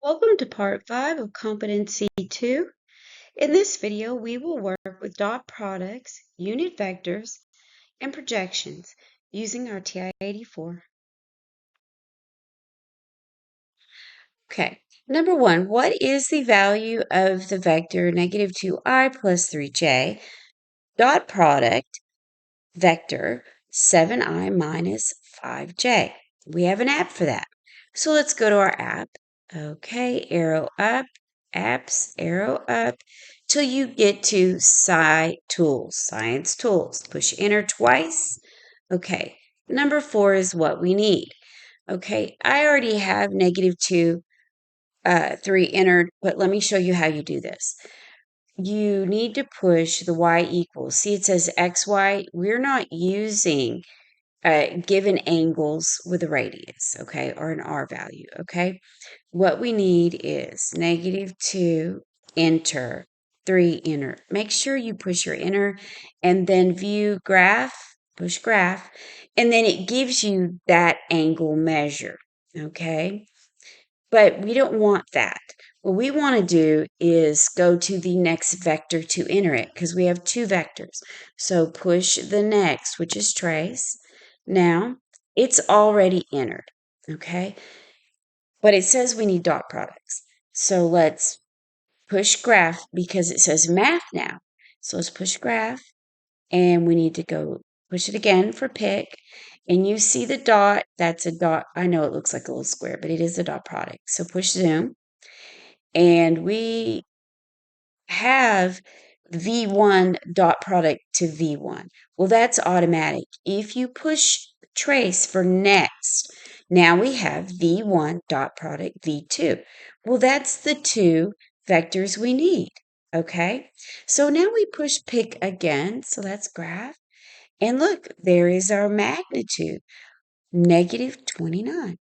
Welcome to part 5 of Competency 2. In this video, we will work with dot products, unit vectors, and projections using our TI-84. Okay, number 1, what is the value of the vector negative 2i plus 3j dot product vector 7i minus 5j? We have an app for that. So let's go to our app. Okay, arrow up, apps, arrow up, till you get to Science Tools. Push enter twice. Okay, number 4 is what we need. Okay, I already have negative 2, 3 entered, but let me show you how you do this. You need to push the y equals. See, it says xy. We're not using given angles with a radius, okay, or an R value, okay? What we need is negative 2, enter, 3, enter. Make sure you push your enter and then view graph, push graph, and then it gives you that angle measure, okay? But we don't want that. What we want to do is go to the next vector to enter it because we have 2 vectors. So push the next, which is trace. Now, it's already entered, okay? But it says we need dot products. So let's push graph because it says math now. So let's push graph and we need to go push it again for pick. And you see the dot, that's a dot. I know it looks like a little square, but it is a dot product. So push zoom and we have V1 dot product to V1. Well, that's automatic. If you push trace for next, now we have V1 dot product V2. Well, that's the 2 vectors we need. Okay, so now we push pick again. So that's graph. And look, there is our magnitude, negative 29.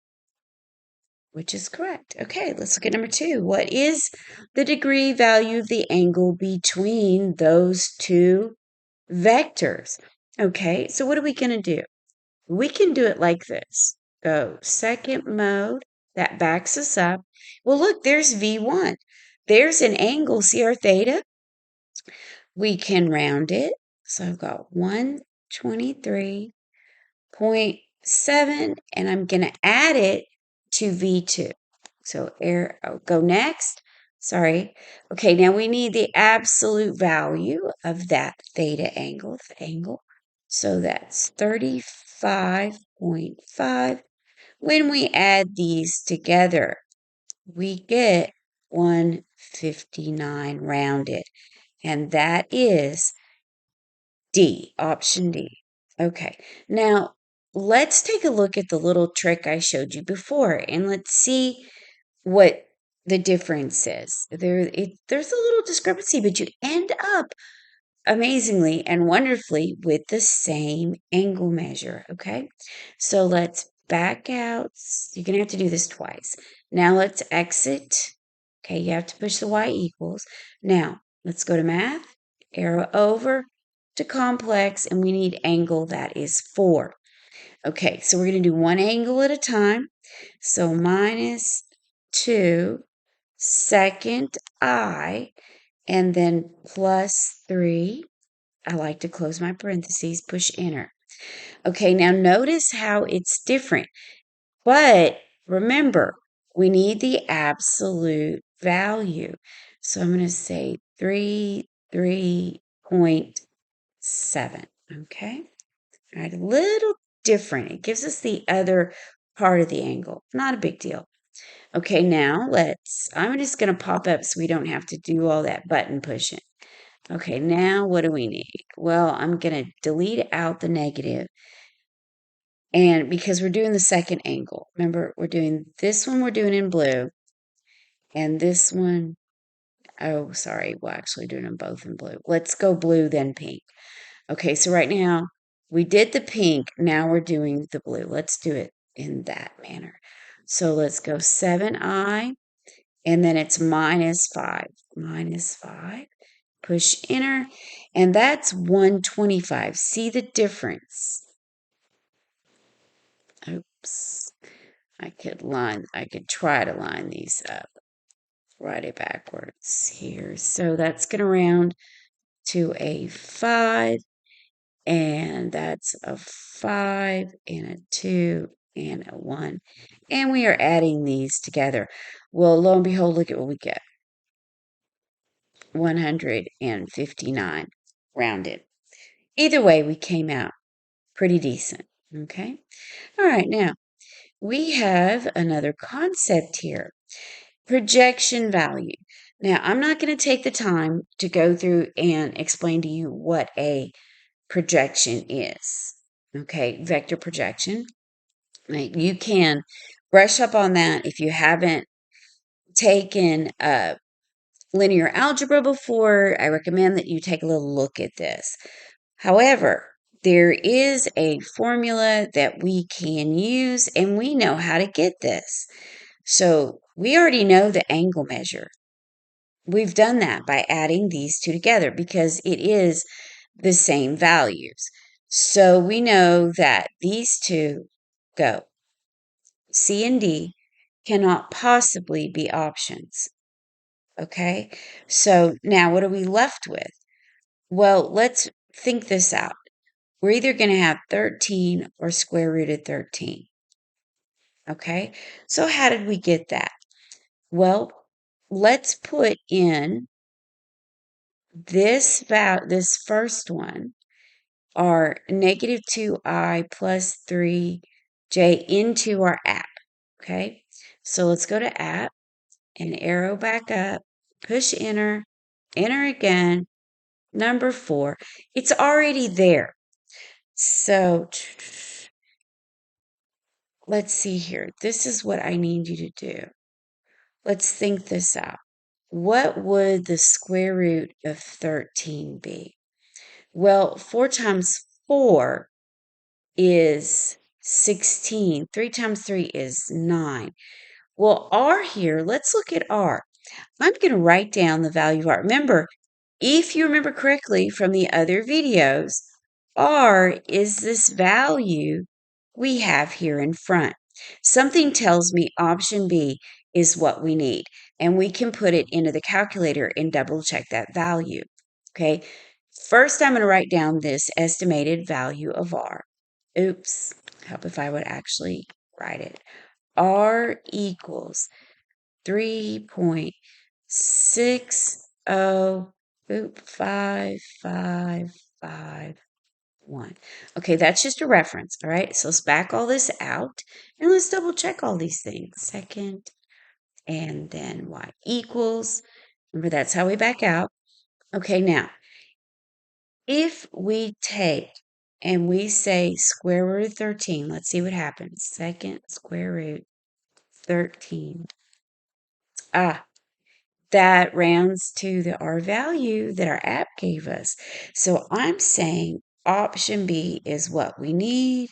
Which is correct. Okay, let's look at number 2. What is the degree value of the angle between those 2 vectors? Okay, so what are we going to do? We can do it like this. Go second mode. That backs us up. Well, look, there's V1. There's an angle. See our theta? We can round it. So I've got 123.7, and I'm going to add it to V2. So go next. Sorry. Okay, now we need the absolute value of that theta angle, the angle. So that's 35.5. When we add these together, we get 159 rounded. And that is D, option D. Okay, now let's take a look at the little trick I showed you before and let's see what the difference is. There's a little discrepancy, but you end up amazingly and wonderfully with the same angle measure, okay? So let's back out. You're going to have to do this twice. Now let's exit. Okay, you have to push the y equals. Now, let's go to math, arrow over to complex, and we need angle that is 4. Okay, so we're going to do one angle at a time. So minus 2 second I, and then plus 3. I like to close my parentheses, push enter. Okay, now notice how it's different. But remember, we need the absolute value. So I'm going to say 3.7. Okay? All right, a little different. It gives us the other part of the angle. Not a big deal. Okay, now I'm just going to pop up so we don't have to do all that button pushing. Okay, now what do we need? Well, I'm going to delete out the negative. And because we're doing the second angle, remember, we're doing this one, we're doing in blue. And this one, oh, sorry, we're actually doing them both in blue. Let's go blue, then pink. Okay, so right now, we did the pink. Now we're doing the blue. Let's do it in that manner. So let's go 7i, and then it's minus 5. Minus 5. Push enter, and that's 125. See the difference? Oops. I could try to line these up. write it backwards here. So that's going to round to a 5, and that's a 5 and a 2 and a 1. And we are adding these together. Well, lo and behold, look at what we get. 159 rounded. Either way, we came out pretty decent. Okay. All right. Now we have another concept here. Projection value. Now, I'm not going to take the time to go through and explain to you what a projection is. Okay, vector projection. You can brush up on that if you haven't taken linear algebra before. I recommend that you take a little look at this. However, there is a formula that we can use, and we know how to get this. So we already know the angle measure. We've done that by adding these two together because it is the same values. So we know that these two go. C and D cannot possibly be options. Okay? So now what are we left with? Well, let's think this out. We're either going to have 13 or square rooted 13. Okay? So how did we get that? Well, let's put in this first one, are negative 2i plus 3j into our app. Okay, so let's go to app and arrow back up, push enter, enter again, number 4. It's already there. So let's see here. This is what I need you to do. Let's think this out. What would the square root of 13 be? Well, 4 times 4 is 16. 3 times 3 is 9. Well, R here, let's look at R. I'm going to write down the value of R. Remember, if you remember correctly from the other videos, R is this value we have here in front. Something tells me option B is what we need, and we can put it into the calculator and double check that value. Okay, first I'm going to write down this estimated value of R. Oops, help if I would actually write it. R equals 3.605551. Okay, that's just a reference, all right? So let's back all this out, and let's double check all these things. Second, and then y equals. Remember, that's how we back out. Okay, now, if we take and we say square root of 13, let's see what happens. Second square root 13. That rounds to the R value that our app gave us. So I'm saying option B is what we need,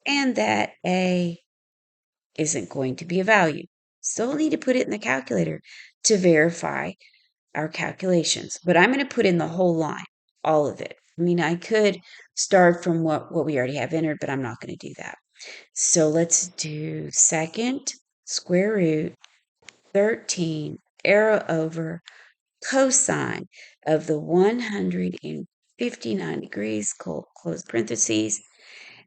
and that A isn't going to be a value. Still need to put it in the calculator to verify our calculations. But I'm going to put in the whole line, all of it. I mean, I could start from what we already have entered, but I'm not going to do that. So let's do second square root 13, arrow over, cosine of the 159 degrees, close parentheses,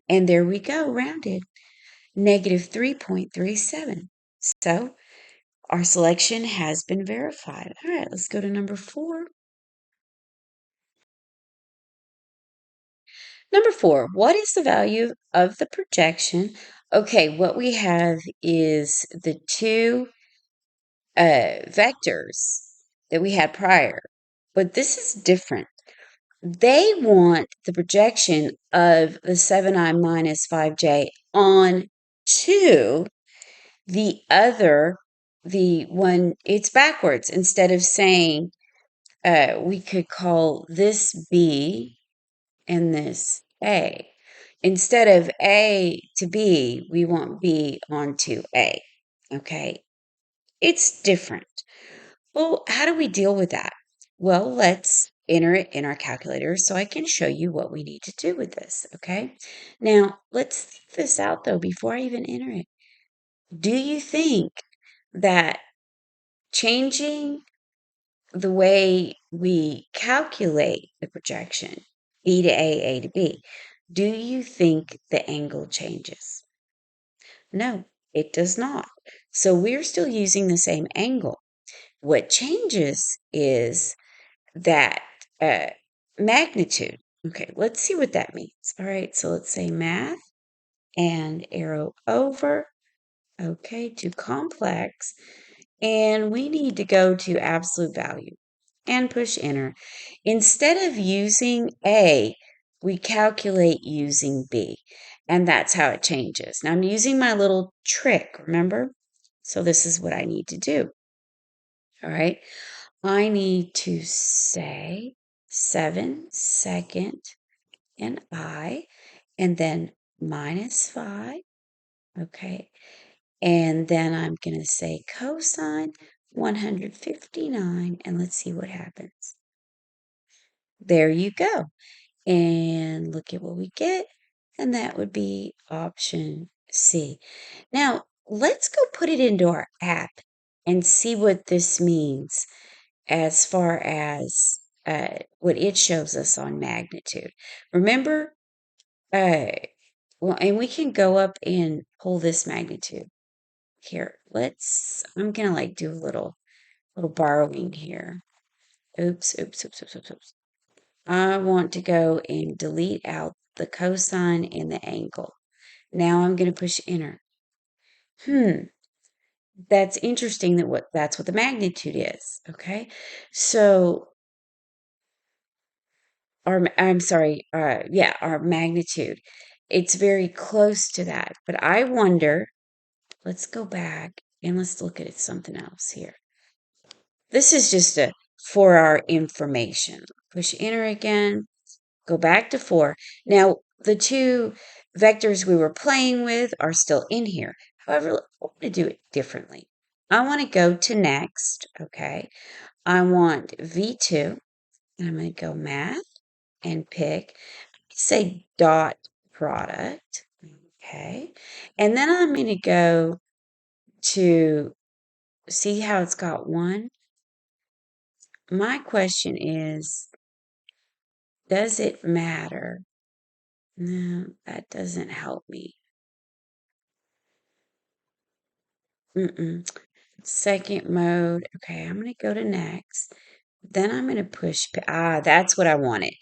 and there we go, rounded, negative 3.37. So our selection has been verified. All right, let's go to number 4. Number 4, what is the value of the projection? Okay, what we have is the two vectors that we had prior, but this is different. They want the projection of the 7i minus 5j on to the other, the one, it's backwards. Instead of saying, we could call this B and this A. Instead of A to B, we want B onto A. Okay, it's different. Well, how do we deal with that? Well, let's enter it in our calculator so I can show you what we need to do with this, okay? Now, let's think this out though before I even enter it. Do you think that changing the way we calculate the projection, B to A to B, do you think the angle changes? No, it does not. So we're still using the same angle. What changes is that magnitude. Okay, let's see what that means. All right, so let's say math and arrow over. Okay, to complex. And we need to go to absolute value and push enter. Instead of using A, we calculate using B. And that's how it changes. Now I'm using my little trick, remember? So this is what I need to do. All right. I need to say 7 second and and then -5. Okay. And then I'm going to say cosine 159, and let's see what happens. There you go. And look at what we get, and that would be option C. Now, let's go put it into our app and see what this means as far as what it shows us on magnitude. Remember, well, and we can go up and pull this magnitude. Here, I'm gonna like do a little borrowing here. Oops. I want to go and delete out the cosine and the angle. Now I'm gonna push enter. That's interesting that's what the magnitude is. Okay. So I'm sorry, yeah, our magnitude. It's very close to that. But I wonder, let's go back and let's look at something else here. This is just for our information. Push enter again, go back to 4. Now, the two vectors we were playing with are still in here. However, I want to do it differently. I want to go to next, okay? I want V2, and I'm going to go math and pick, say dot product, okay? And then I'm going to go to see how it's got 1. My question is, does it matter? No, that doesn't help me. Second mode. Okay, I'm going to go to next. Then I'm going to push pick. That's what I wanted.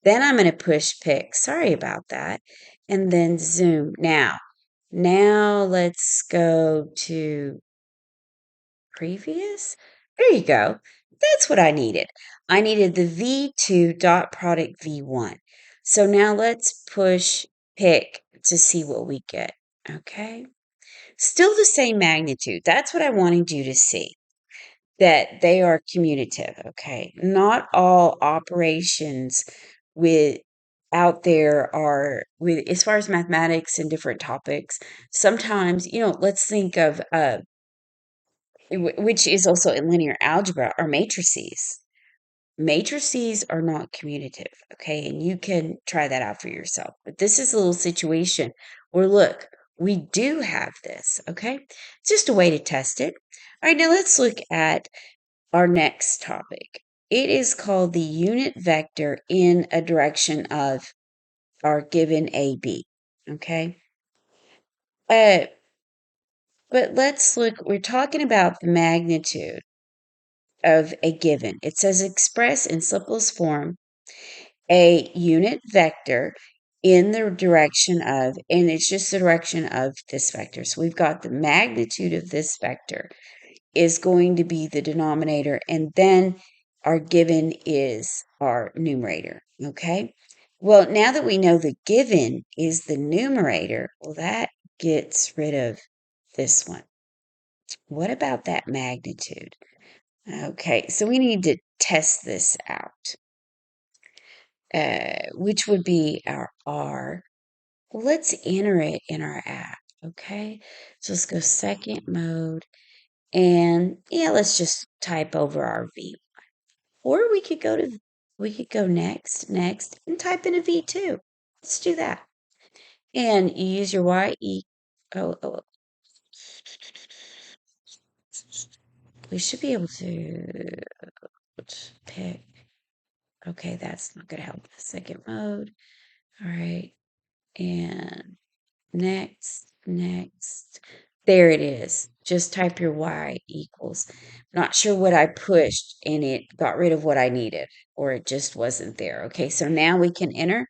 Then I'm going to push pick. Sorry about that. And then zoom. Now let's go to previous. There you go. That's what I needed. I needed the V2 dot product V1. So now let's push pick to see what we get. Okay. Still the same magnitude. That's what I wanted you to see, that they are commutative. Okay. Not all operations with out there are with as far as mathematics and different topics. Sometimes, let's think of which is also in linear algebra, are matrices. Matrices are not commutative, okay? And you can try that out for yourself. But this is a little situation where, look, we do have this, okay? It's just a way to test it. All right, now let's look at our next topic. It is called the unit vector in a direction of our given AB, okay? But let's look, we're talking about the magnitude of a given. It says express in simplest form a unit vector in the direction of, and it's just the direction of this vector. So we've got the magnitude of this vector is going to be the denominator, and then our given is our numerator, okay? Well, now that we know the given is the numerator, well, that gets rid of this one. What about that magnitude? Okay, so we need to test this out, which would be our R. Well, let's enter it in our app, okay? So let's go second mode, and yeah, let's just type over our V. Or we could go next, and type in a V2. Let's do that. And you use your Y, E, oh, we should be able to pick. Okay, that's not going to help. Second mode. All right. And next. There it is. Just type your y equals. Not sure what I pushed and it got rid of what I needed, or it just wasn't there. Okay, so now we can enter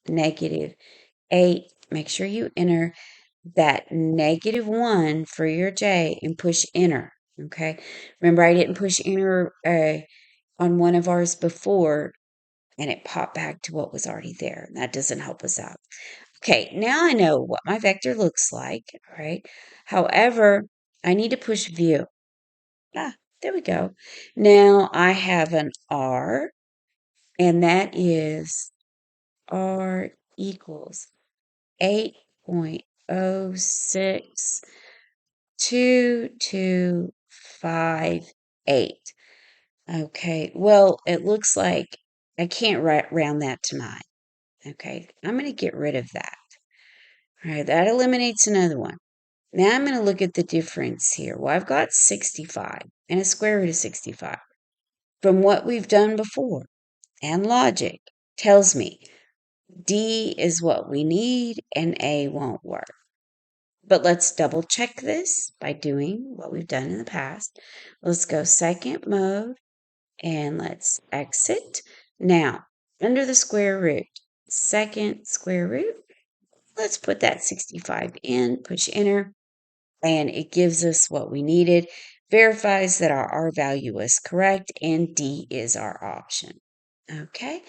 -8. Make sure you enter that -1 for your J and push enter. Okay, remember I didn't push enter on one of ours before and it popped back to what was already there. That doesn't help us out. Okay, now I know what my vector looks like, all right? However, I need to push view. There we go. Now I have an R, and that is R equals 8.062258. Okay, well, it looks like I can't round that to 9. Okay, I'm going to get rid of that. All right, that eliminates another one. Now I'm going to look at the difference here. Well, I've got 65 and a square root of 65. From what we've done before, and logic tells me D is what we need and A won't work. But let's double check this by doing what we've done in the past. Let's go second mode and let's exit. Now, under the square root, second square root, let's put that 65 in, push enter, and it gives us what we needed, verifies that our R value is correct, and D is our option. Okay,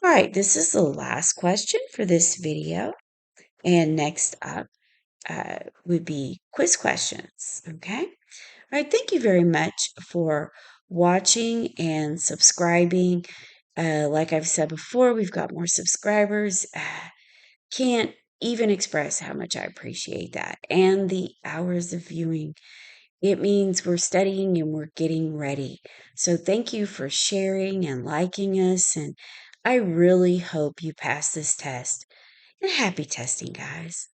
all right, this is the last question for this video. And next up would be quiz questions. Okay, all right, thank you very much for watching and subscribing. Like I've said before, we've got more subscribers. Can't even express how much I appreciate that. And the hours of viewing. It means we're studying and we're getting ready. So thank you for sharing and liking us. And I really hope you pass this test. And happy testing, guys.